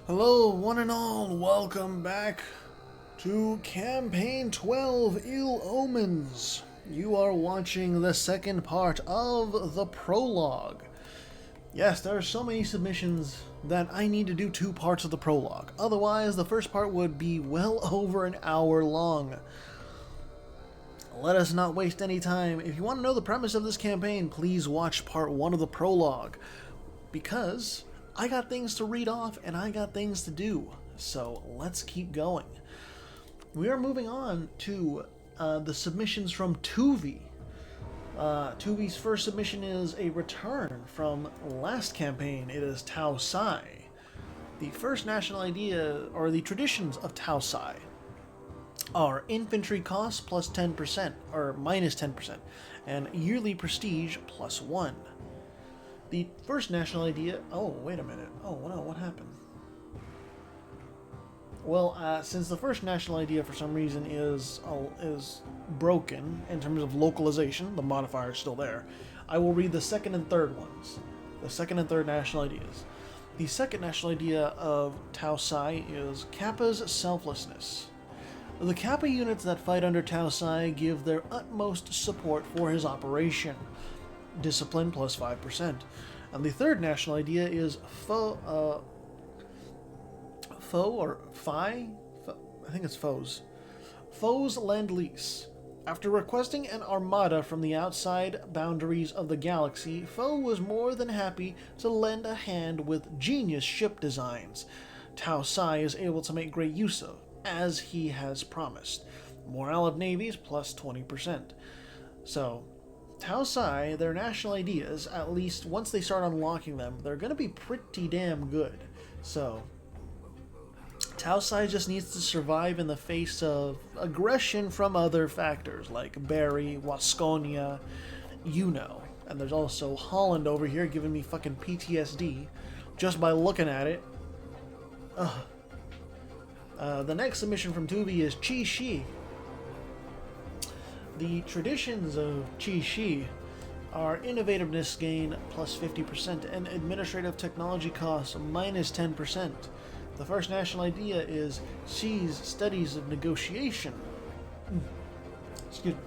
Hello, one and all, welcome back to Campaign 12 Ill Omens. You are watching the second part of the Prologue. Yes, there are so many submissions that I need to do two parts of the Prologue. Otherwise, the first part would be well over an hour long. Let us not waste any time. If you want to know the premise of this campaign, please watch part 1 of the Prologue. Because I got things to read off and I got things to do. So let's keep going. We are moving on to the submissions from Tuvi. Tuvi's first submission is a return from last campaign. It is Tau Sai. The first national idea, or the traditions of Tau Sai, are infantry costs plus 10%, or minus 10%, and yearly prestige plus 1. The first national idea... Oh, wait a minute. Oh, no, what happened? Well, since the first national idea for some reason is broken in terms of localization, the modifier is still there, I will read the second and third ones. The second and third national ideas. The second national idea of Tau Sai is Kappa's selflessness. The Kappa units that fight under Tau Sai give their utmost support for his operation. Discipline plus 5%. And the third national idea is foe or fi? I think it's foes. Foes lend lease. After requesting an armada from the outside boundaries of the galaxy, Foe was more than happy to lend a hand with genius ship designs Tau Sai is able to make great use of, as he has promised. Morale of navies plus 20%. So, Tau Sai, their national ideas, at least once they start unlocking them, they're going to be pretty damn good. So, Tau Sai just needs to survive in the face of aggression from other factors, like Barry, Wasconia, you know. And there's also Holland over here giving me fucking PTSD just by looking at it. Ugh. The next submission from Tuvi is Qi Shi. The traditions of Qi Shi are innovativeness gain plus 50% and administrative technology costs minus 10%. The first national idea is Xi's studies of negotiation. Excuse me.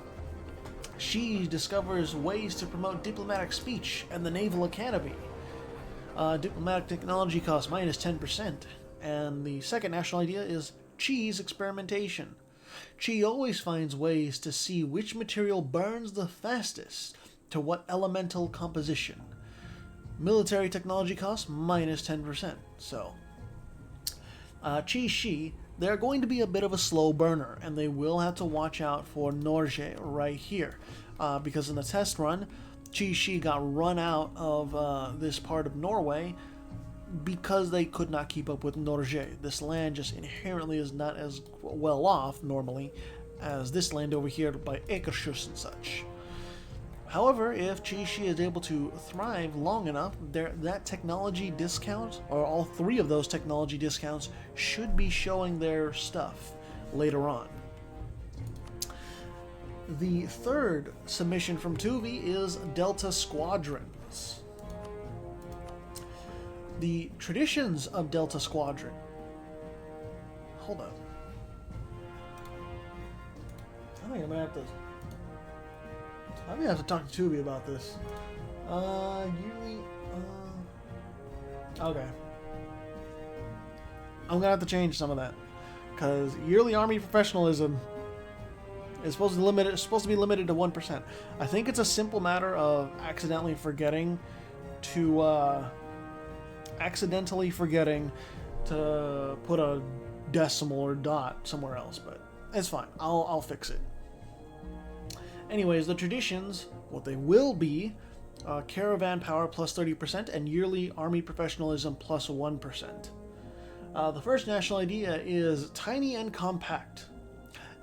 Xi discovers ways to promote diplomatic speech and the Naval Academy. Diplomatic technology costs minus 10%. And the second national idea is Qi's experimentation. Qi always finds ways to see which material burns the fastest to what elemental composition. Military technology costs minus 10%. So, Qi Shi, they're going to be a bit of a slow burner, and they will have to watch out for Norge right here. Because in the test run, Qi Shi got run out of this part of Norway because they could not keep up with Norge. This land just inherently is not as well off, normally, as this land over here by Akershus and such. However, if Qi Shi is able to thrive long enough, that technology discount, or all three of those technology discounts, should be showing their stuff later on. The third submission from Tuvi is Delta Squadrons. The traditions of Delta Squadron. Hold up. I think I'm gonna have to talk to Tubi about this. Yearly. Okay. I'm gonna have to change some of that, because yearly army professionalism is supposed to be limited to 1%. I think it's a simple matter of accidentally forgetting to put a decimal or dot somewhere else, but it's fine. I'll fix it. Anyways, the traditions, what they will be, caravan power plus 30% and yearly army professionalism plus 1%. The first national idea is tiny and compact.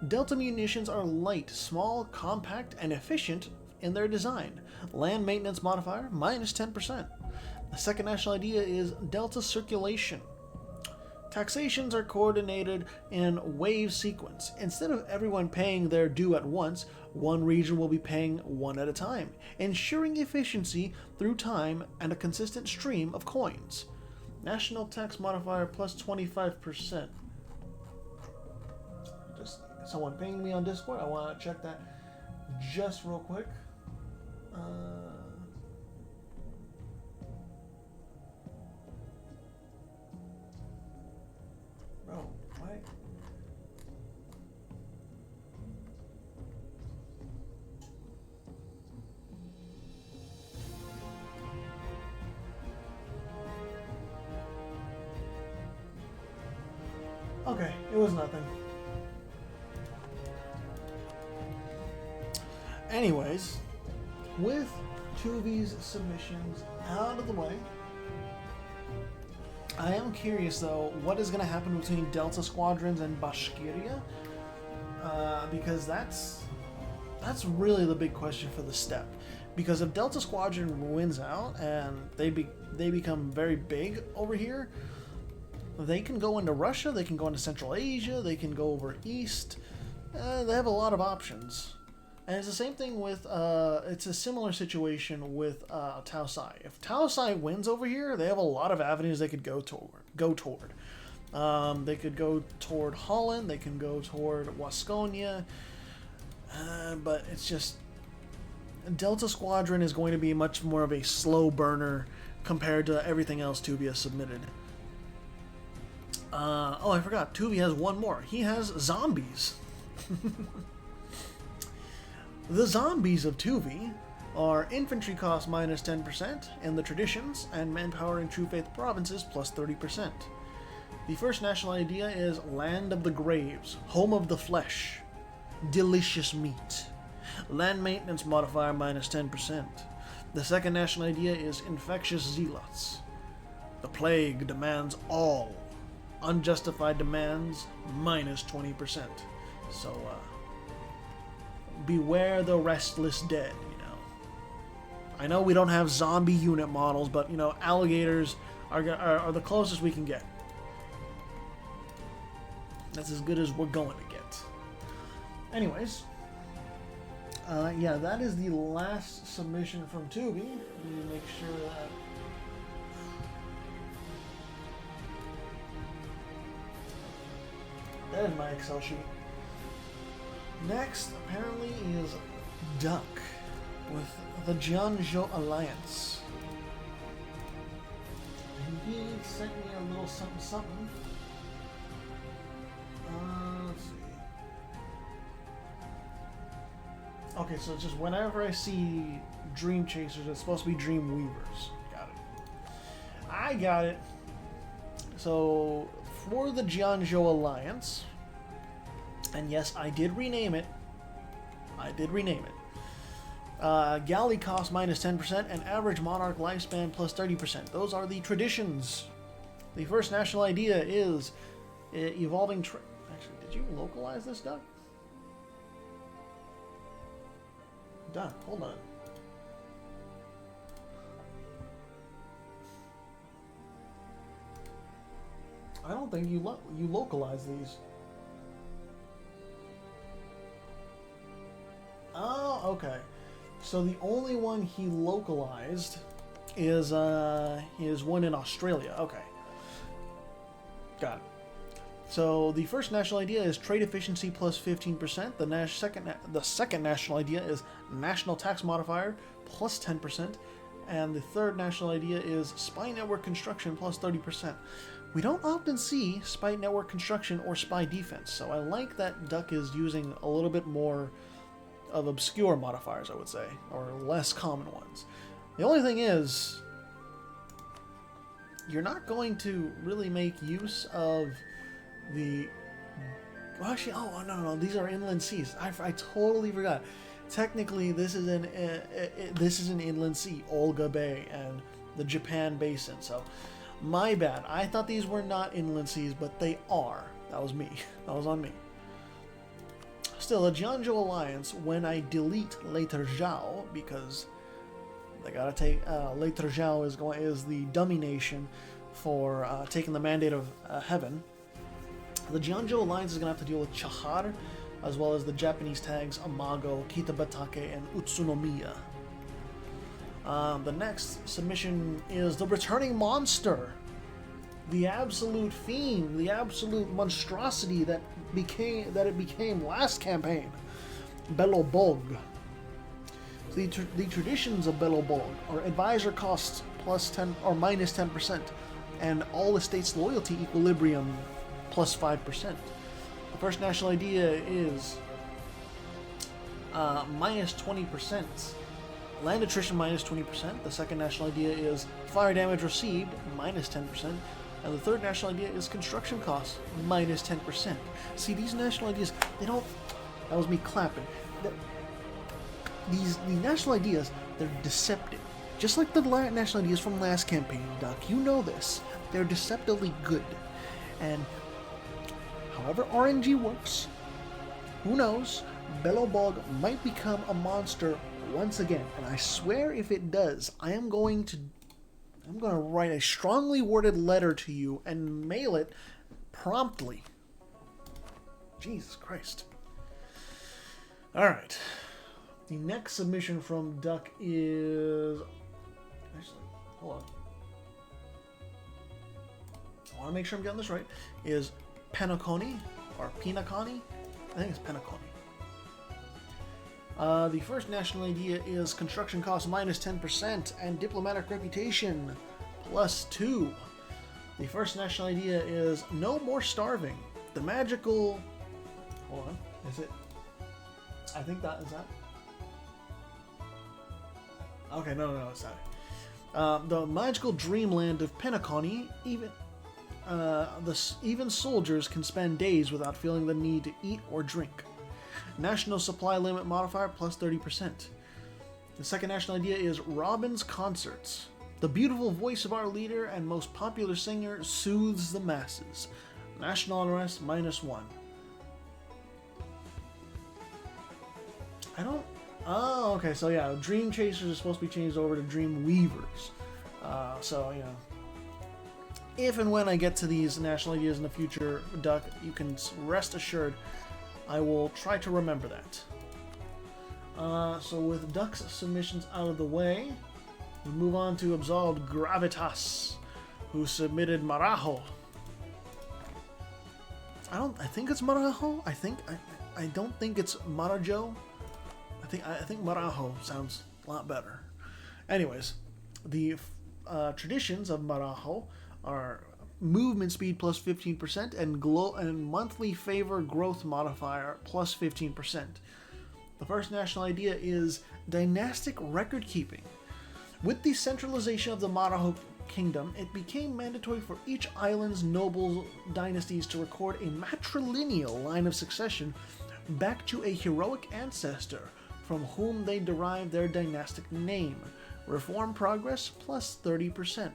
Delta munitions are light, small, compact, and efficient in their design. Land maintenance modifier minus 10%. The second national idea is Delta circulation. Taxations are coordinated in wave sequence. Instead of everyone paying their due at once, one region will be paying one at a time, ensuring efficiency through time and a consistent stream of coins. National tax modifier plus 25%. Just someone pinged me on Discord. I want to check that just real quick. Bro, why? Okay, it was nothing. Anyways, with Tuvi's submissions out of the way, I am curious though, what is going to happen between Delta Squadrons and Bashkiria? Because that's really the big question for the step. Because if Delta Squadron wins out and they become very big over here, they can go into Russia, they can go into Central Asia, they can go over east. They have a lot of options. And it's the same thing with, it's a similar situation with Tau Sai. If Tau Sai wins over here, they have a lot of avenues they could go toward. They could go toward Holland, they can go toward Wasconia, but it's just, Delta Squadron is going to be much more of a slow burner compared to everything else Tuvi has submitted. Oh, I forgot, Tuvi has one more. He has zombies. The zombies of Tuvi are infantry cost minus 10% in the traditions, and manpower in True Faith provinces plus 30%. The first national idea is Land of the Graves, Home of the Flesh, Delicious Meat. Land maintenance modifier minus 10%. The second national idea is Infectious Zealots. The plague demands all. Unjustified demands minus 20%. So, beware the restless dead, you know. I know we don't have zombie unit models, but, you know, alligators are the closest we can get. That's as good as we're going to get. Anyways, yeah, that is the last submission from Tuvi. Let me make sure that... That is my Excel sheet. Next, apparently, is Duck with the Jianzhou Alliance. And he sent me a little something. Let's see. Okay, so it's just whenever I see Dream Chasers, it's supposed to be Dream Weavers. Got it. I got it. So, for the Jianzhou Alliance... And yes, I did rename it. Galley cost minus 10% and average monarch lifespan plus 30%. Those are the traditions. The first national idea is evolving... Actually, did you localize this, Doug? Doug, hold on. I don't think you localize these. Oh, okay. So the only one he localized is one in Australia. Okay. Got it. So the first national idea is trade efficiency plus 15%. The second national idea is national tax modifier plus 10%. And the third national idea is spy network construction plus 30%. We don't often see spy network construction or spy defense, so I like that Duck is using a little bit more of obscure modifiers, I would say, or less common ones. The only thing is, you're not going to really make use of the... Well, actually, oh, no, these are inland seas. I totally forgot. Technically, this is an inland sea, Olga Bay, and the Japan Basin, so my bad. I thought these were not inland seas, but they are. That was me. That was on me. Still, the Jianzhou Alliance, when I delete Later Zhao, because they gotta take Later Zhao is the dummy nation for taking the mandate of heaven. The Jianzhou Alliance is gonna have to deal with Chahar, as well as the Japanese tags Amago, Kitabatake, and Utsunomiya. The next submission is the Returning Monster. the absolute fiend, the absolute monstrosity that it became last campaign, Belobog. The traditions of Belobog are advisor costs plus 10 or minus 10%, and all estates loyalty equilibrium plus 5%. The first national idea is minus 20%. Land attrition minus 20%. The second national idea is fire damage received minus 10%. And the third national idea is construction costs minus 10%. See, these national ideas, they don't... That was me clapping. The national ideas, they're deceptive. Just like the national ideas from last campaign, Duck. You know this. They're deceptively good. And however RNG works, who knows, Belobog might become a monster once again. And I swear if it does, I'm going to write a strongly worded letter to you and mail it promptly. Jesus Christ. Alright. The next submission from Duck is... Actually, hold on. I want to make sure I'm getting this right. Is Penaconi, or Pinaconi? I think it's Penaconi. The first national idea is construction costs minus 10% and diplomatic reputation plus 2. The first national idea is no more starving. The magical... Hold on. Is it... I think that is that. Okay, no, it's not. The magical dreamland of Penaconi, even soldiers can spend days without feeling the need to eat or drink. National supply limit modifier plus 30%. The second national idea is Robin's Concerts. The beautiful voice of our leader and most popular singer soothes the masses. National unrest minus 1. I don't... Oh, okay, so yeah, Dream Chasers is supposed to be changed over to Dream Weavers. So, you know, if and when I get to these national ideas in the future, Duck, you can rest assured I will try to remember that. So with Duck's submissions out of the way, we move on to Absolved Gravitas, who submitted Marajo. I think it's Marajo. I don't think it's Marajo. I think Marajo sounds a lot better. Anyways, the traditions of Marajo are movement speed plus 15% and monthly favor growth modifier plus 15%. The first national idea is dynastic record keeping. With the centralization of the Marajo kingdom, it became mandatory for each island's noble dynasties to record a matrilineal line of succession back to a heroic ancestor from whom they derive their dynastic name. Reform progress plus 30%.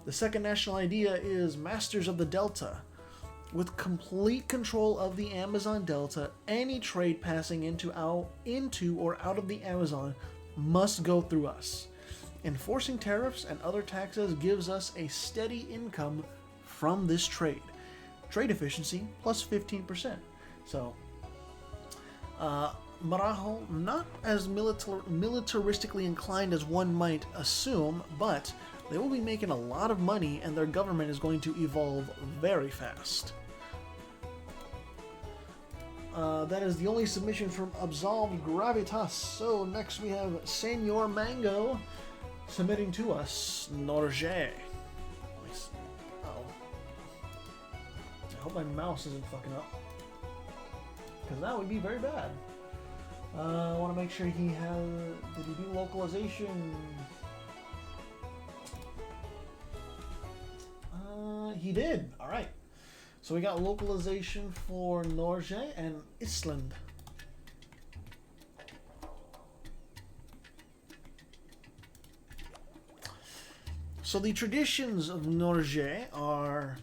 The second national idea is Masters of the Delta. With complete control of the Amazon Delta, any trade passing into or out of the Amazon must go through us. Enforcing tariffs and other taxes gives us a steady income from this trade. Trade efficiency plus 15%. So, Marajo, not as militaristically inclined as one might assume, but they will be making a lot of money and their government is going to evolve very fast. That is the only submission from Absolved Gravitas. So next we have Senor Mango submitting to us Norge. Oh. I hope my mouse isn't fucking up, because that would be very bad. I want to make sure he has... Did he do localization? He did. Alright. So we got localization for Norge and Island. So the traditions of Norge are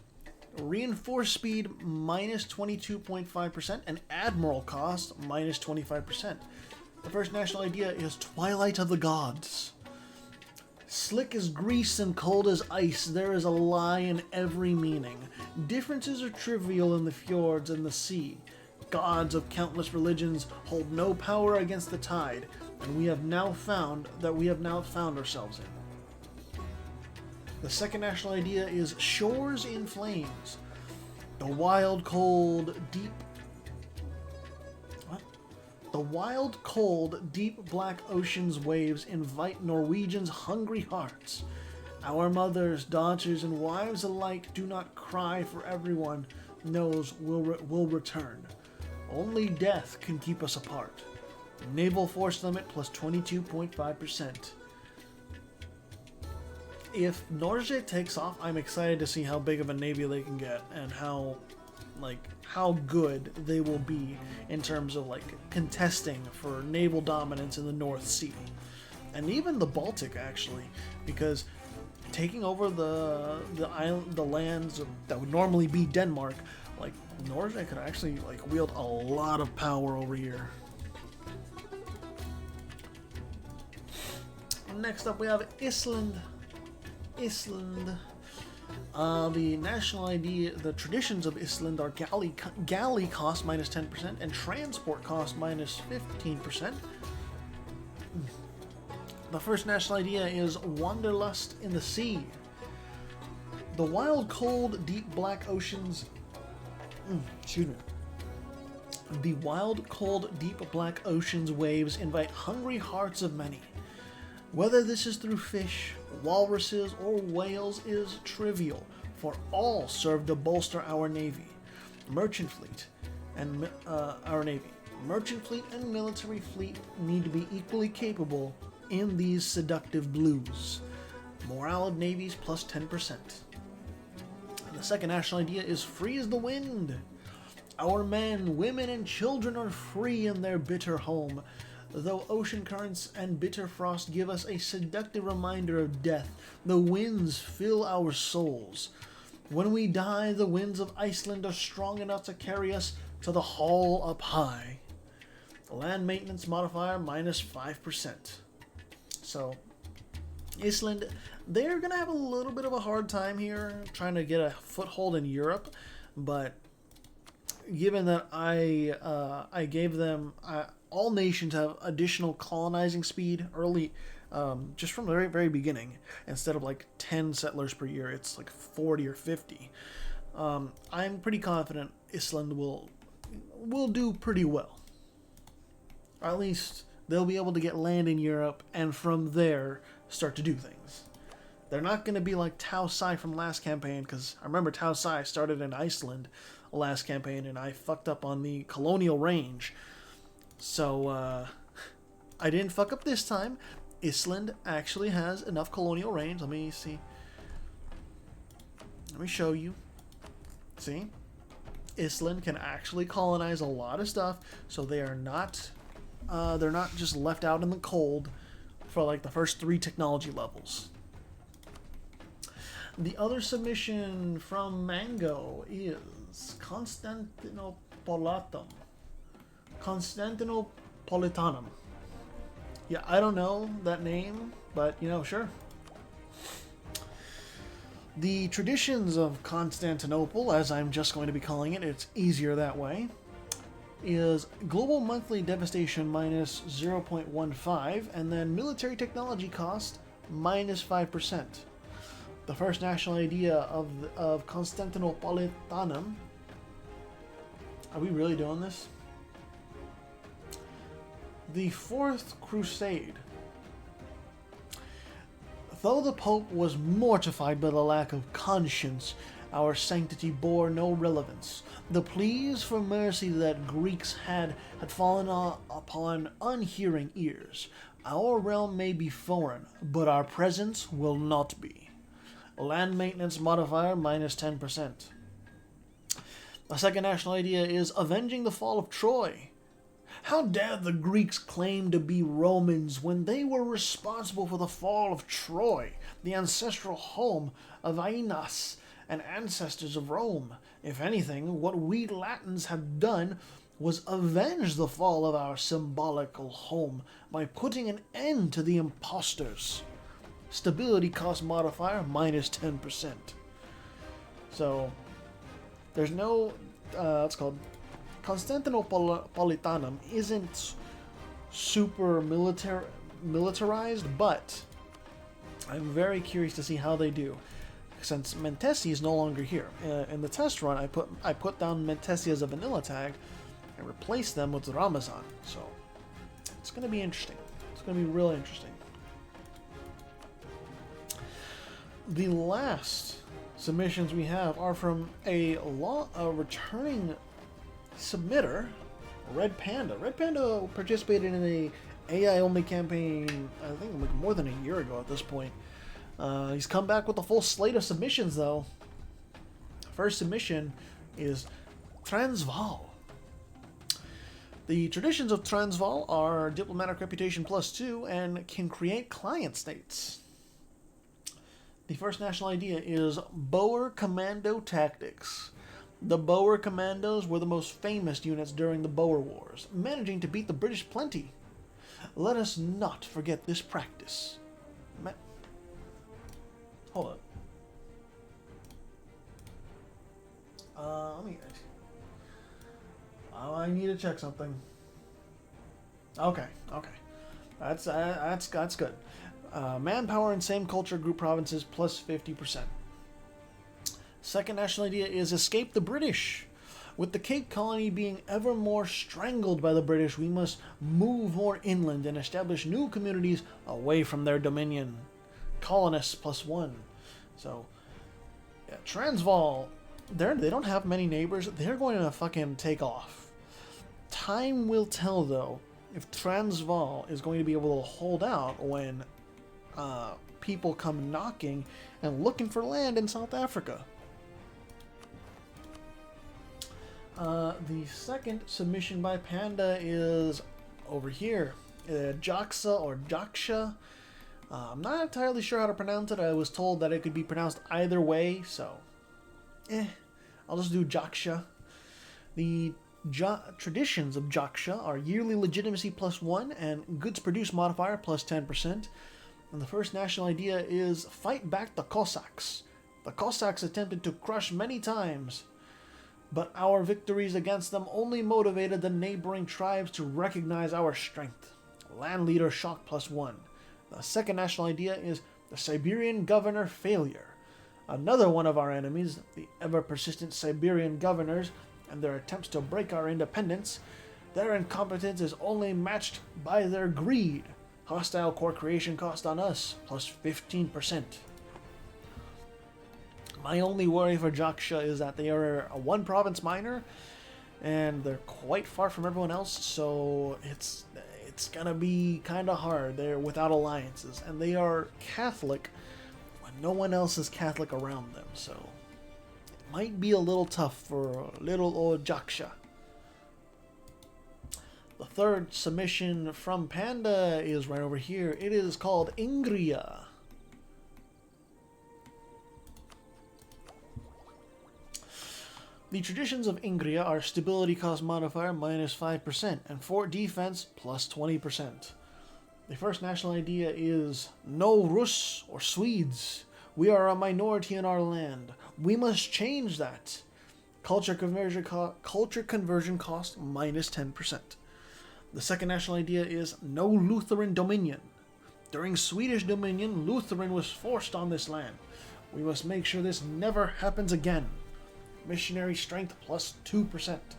reinforced speed minus 22.5% and admiral cost minus 25%. The first national idea is Twilight of the Gods. Slick as grease and cold as ice, there is a lie in every meaning. Differences are trivial in the fjords and the sea. Gods of countless religions hold no power against the tide, and we have now found ourselves in. The second national idea is Shores in Flames. The wild, cold, deep... What? The wild, cold, deep black ocean's waves invite Norwegians' hungry hearts. Our mothers, daughters, and wives alike do not cry, for everyone knows will return. Only death can keep us apart. Naval force limit plus 22.5%. If Norge takes off, I'm excited to see how big of a navy they can get and how good they will be in terms of contesting for naval dominance in the North Sea and even the Baltic, actually, because taking over the lands that would normally be Denmark, Norge could actually wield a lot of power over here. Next up, we have Iceland. The national ID, the traditions of Iceland are galley cost minus 10% and transport cost minus 15%. The first national idea is Wanderlust in the Sea. The wild, cold, deep black oceans... excuse me. The wild, cold, deep black ocean's waves invite hungry hearts of many. Whether this is through fish, walruses, or whales is trivial, for all serve to bolster our navy. Merchant fleet and military fleet need to be equally capable in these seductive blues. Morale of navies plus 10%. And the second national idea is free as the wind. Our men, women, and children are free in their bitter home. Though ocean currents and bitter frost give us a seductive reminder of death, the winds fill our souls. When we die, the winds of Iceland are strong enough to carry us to the hall up high. Land maintenance modifier minus 5%. So, Iceland, they're going to have a little bit of a hard time here trying to get a foothold in Europe, but given that I gave them... all nations have additional colonizing speed early, just from the very, very beginning. Instead of 10 settlers per year, it's 40 or 50. I'm pretty confident Iceland will do pretty well. Or at least they'll be able to get land in Europe and from there start to do things. They're not going to be like Tausai from last campaign, because I remember Tausai started in Iceland last campaign and I fucked up on the colonial range. So, I didn't fuck up this time. Iceland actually has enough colonial range. Let me see. Let me show you. See? Iceland can actually colonize a lot of stuff, so they are not, they're not just left out in the cold for the first 3 technology levels. The other submission from Mango is Constantinopolitanum. Yeah, I don't know that name, but sure. The traditions of Constantinople, as I'm just going to be calling it, it's easier that way, is global monthly devastation minus 0.15, and then military technology cost minus 5%. The first national idea of Constantinopolitanum. Are we really doing this? The Fourth Crusade. Though the Pope was mortified by the lack of conscience, our sanctity bore no relevance. The pleas for mercy that Greeks had fallen upon unhearing ears. Our realm may be foreign, but our presence will not be. Land maintenance modifier minus 10%. The second national idea is avenging the fall of Troy. How dare the Greeks claim to be Romans when they were responsible for the fall of Troy, the ancestral home of Aeneas and ancestors of Rome? If anything, what we Latins have done was avenge the fall of our symbolical home by putting an end to the impostors. Stability cost modifier minus 10%. So, there's no, it's called Constantinopolitanum isn't super militarized, but I'm very curious to see how they do, since Mentesi is no longer here. In the test run, I put down Mentesi as a vanilla tag and replaced them with Ramazan. So it's going to be interesting. It's going to be really interesting. The last submissions we have are from a returning submitter, Red Panda. Red Panda participated in a AI-only campaign, I think like more than a year ago at this point. He's come back with a full slate of submissions, though. First submission is Transvaal. The traditions of Transvaal are diplomatic reputation +2 and can create client states. The first national idea is Boer Commando Tactics. The Boer Commandos were the most famous units during the Boer Wars, managing to beat the British plenty. Let us not forget this practice. Hold up. Let me. I need to check something. Okay. That's good. Manpower in same culture group provinces +50%. Second national idea is escape the British. With the Cape Colony being ever more strangled by the British, we must move more inland and establish new communities away from their dominion. Colonists +1. So, yeah, Transvaal, they don't have many neighbors. They're going to fucking take off. Time will tell, though, if Transvaal is going to be able to hold out when people come knocking and looking for land in South Africa. The second submission by Panda is over here. Jaxa or Jaksha. I'm not entirely sure how to pronounce it. I was told that it could be pronounced either way, so I'll just do Jaksha. The traditions of Jaksha are yearly legitimacy +1 and goods produced modifier +10%. And the first national idea is fight back the Cossacks. The Cossacks attempted to crush many times, but our victories against them only motivated the neighboring tribes to recognize our strength. Land leader shock +1. The second national idea is the Siberian governor failure. Another one of our enemies, the ever-persistent Siberian governors, and their attempts to break our independence. Their incompetence is only matched by their greed. Hostile core creation cost on us, +15%. My only worry for Jaksha is that they are a one-province minor, and they're quite far from everyone else, so it's gonna be kind of hard. They're without alliances, and they are Catholic when no one else is Catholic around them, so it might be a little tough for little old Jaksha. The third submission from Panda is right over here. It is called Ingria. The traditions of Ingria are stability cost modifier -5% and fort defense +20%. The first national idea is no Rus or Swedes. We are a minority in our land. We must change that. Culture conversion cost -10%. The second national idea is no Lutheran dominion. During Swedish dominion, Lutheran was forced on this land. We must make sure this never happens again. Missionary strength +2%.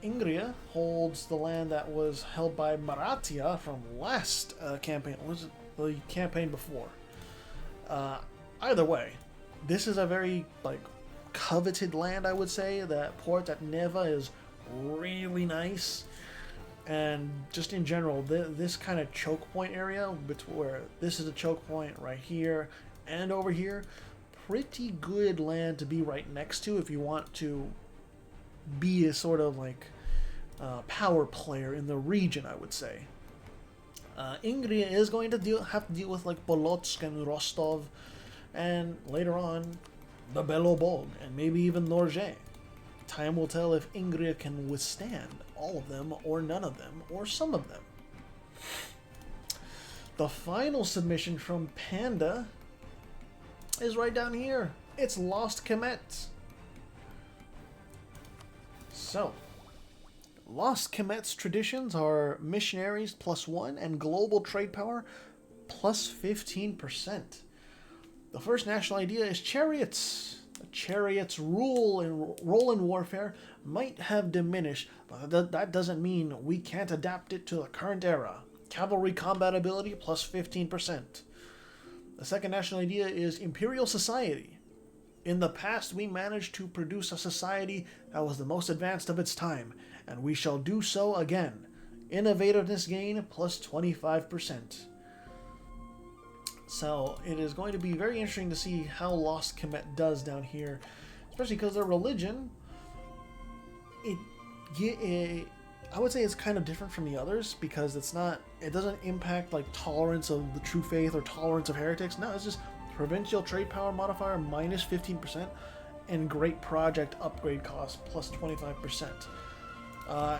Ingria holds the land that was held by Marathia from last campaign. What was it? The campaign before. Either way, this is a very coveted land, I would say. That port at Neva is really nice, and just in general, this kind of choke point area, where this is a choke point right here and over here, pretty good land to be right next to if you want to be a sort of power player in the region, I would say. Ingria is going to have to deal with Polotsk and Rostov, and later on the Belobog and maybe even Norge. Time will tell if Ingria can withstand all of them, or none of them, or some of them. The final submission from Panda is right down here. It's Lost Kemet. So, Lost Kemet's traditions are missionaries +1 and global trade power plus 15%. The first national idea is chariots. The chariots' role in warfare might have diminished, but that doesn't mean we can't adapt it to the current era. Cavalry combat ability plus 15%. The second national idea is imperial society. In the past, we managed to produce a society that was the most advanced of its time, and we shall do so again. Innovativeness gain plus 25%. So it is going to be very interesting to see how Lost Kemet does down here, especially because their religion, I would say it's kind of different from the others because it doesn't impact like tolerance of the true faith or tolerance of heretics. No, it's just provincial trade power modifier minus 15% and great project upgrade cost plus 25%.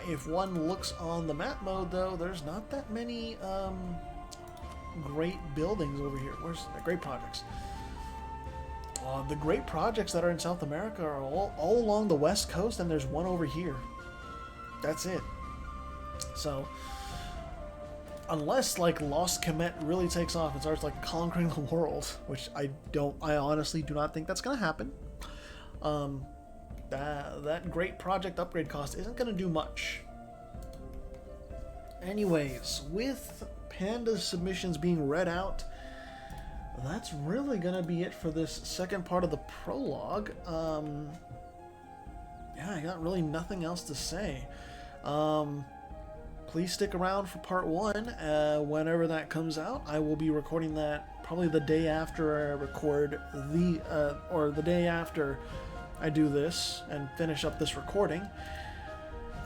If one looks on the map mode though, there's not that many great buildings over here. Where's the great projects? The great projects that are in South America are all along the west coast, and there's one over here. That's it. So unless like Lost Kemet really takes off and starts like conquering the world, which I honestly do not think that's gonna happen, that great project upgrade cost isn't gonna do much. Anyways, with Panda's submissions being read out, that's really gonna be it for this second part of the prologue. Yeah, I got really nothing else to say. Please stick around for part 1. Whenever that comes out, I will be recording that probably the day after I record or the day after I do this and finish up this recording.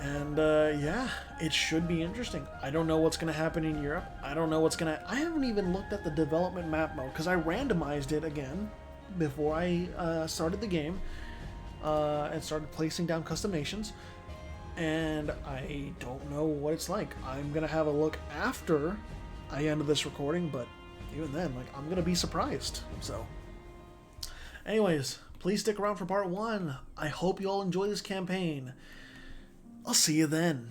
And yeah, it should be interesting. I don't know what's going to happen in Europe. I don't know I haven't even looked at the development map mode because I randomized it again before I started the game and started placing down custom nations. And I don't know what it's like. I'm going to have a look after I end this recording, but even then, like, I'm going to be surprised. So, anyways, please stick around for part 1. I hope you all enjoy this campaign. I'll see you then.